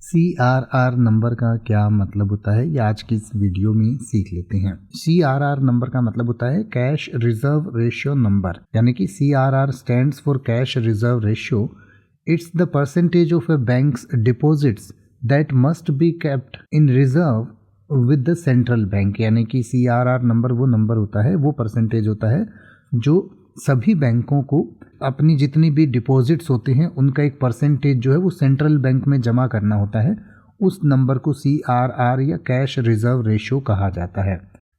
CRR number का क्या मतलब होता है, ये आज की इस वीडियो में सीख लेते हैं। CRR नंबर का मतलब होता है कैश रिजर्व रेशियो नंबर, यानी कि CRR stands for cash reserve ratio. It's the percentage of a banks deposits that must be kept in reserve with the central bank, यानी कि CRR नंबर वो number होता है, वो परसेंटेज होता है जो सभी बैंकों को अपनी जितनी भी डिपॉजिट्स होते हैं उनका एक परसेंटेज जो है वो सेंट्रल बैंक में जमा करना होता है। उस नंबर को CRR या कैश रिजर्व रेशियो कहा जाता है।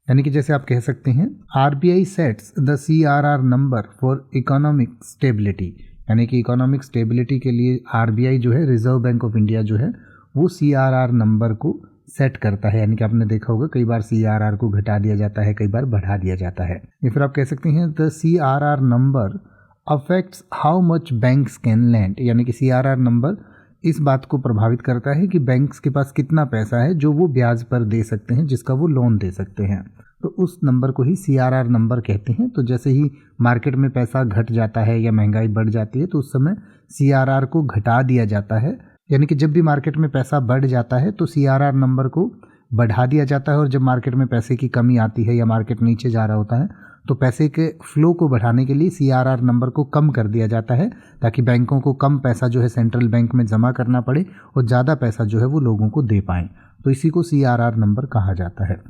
यानी कि जैसे आप कह सकते हैं RBI sets the CRR number for economic stability, यानी कि इकोनॉमिक स्टेबिलिटी के लिए RBI जो है, रिजर्व बैंक ऑफ इंडिया जो है, वो CRR नंबर को सेट करता है। यानी कि आपने देखा होगा कई बार CRR को घटा दिया जाता है, कई बार बढ़ा दिया जाता है। या फिर आप कह सकते हैं the CRR number affects how much banks can land, यानी कि CRR नंबर इस बात को प्रभावित करता है कि बैंक्स के पास कितना पैसा है जो वो ब्याज पर दे सकते हैं, जिसका वो लोन दे सकते हैं। तो उस नंबर को ही CRR नंबर कहते हैं। तो जैसे ही मार्केट में पैसा घट जाता है या महंगाई बढ़ जाती है तो उस समय CRR को घटा दिया जाता है। यानी कि जब भी मार्केट में पैसा बढ़ जाता है तो CRR नंबर को बढ़ा दिया जाता है, और जब मार्केट में पैसे की कमी आती है या मार्केट नीचे जा रहा होता है तो पैसे के फ्लो को बढ़ाने के लिए CRR नंबर को कम कर दिया जाता है, ताकि बैंकों को कम पैसा जो है सेंट्रल बैंक में जमा करना पड़े और ज़्यादा पैसा जो है वो लोगों को दे पाएँ। तो इसी को CRR नंबर कहा जाता है।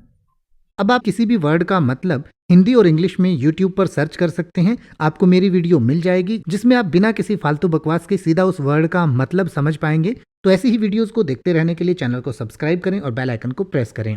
अब आप किसी भी वर्ड का मतलब हिंदी और इंग्लिश में YouTube पर सर्च कर सकते हैं, आपको मेरी वीडियो मिल जाएगी जिसमें आप बिना किसी फालतू बकवास के सीधा उस वर्ड का मतलब समझ पाएंगे। तो ऐसी ही वीडियोस को देखते रहने के लिए चैनल को सब्सक्राइब करें और बेल आइकन को प्रेस करें।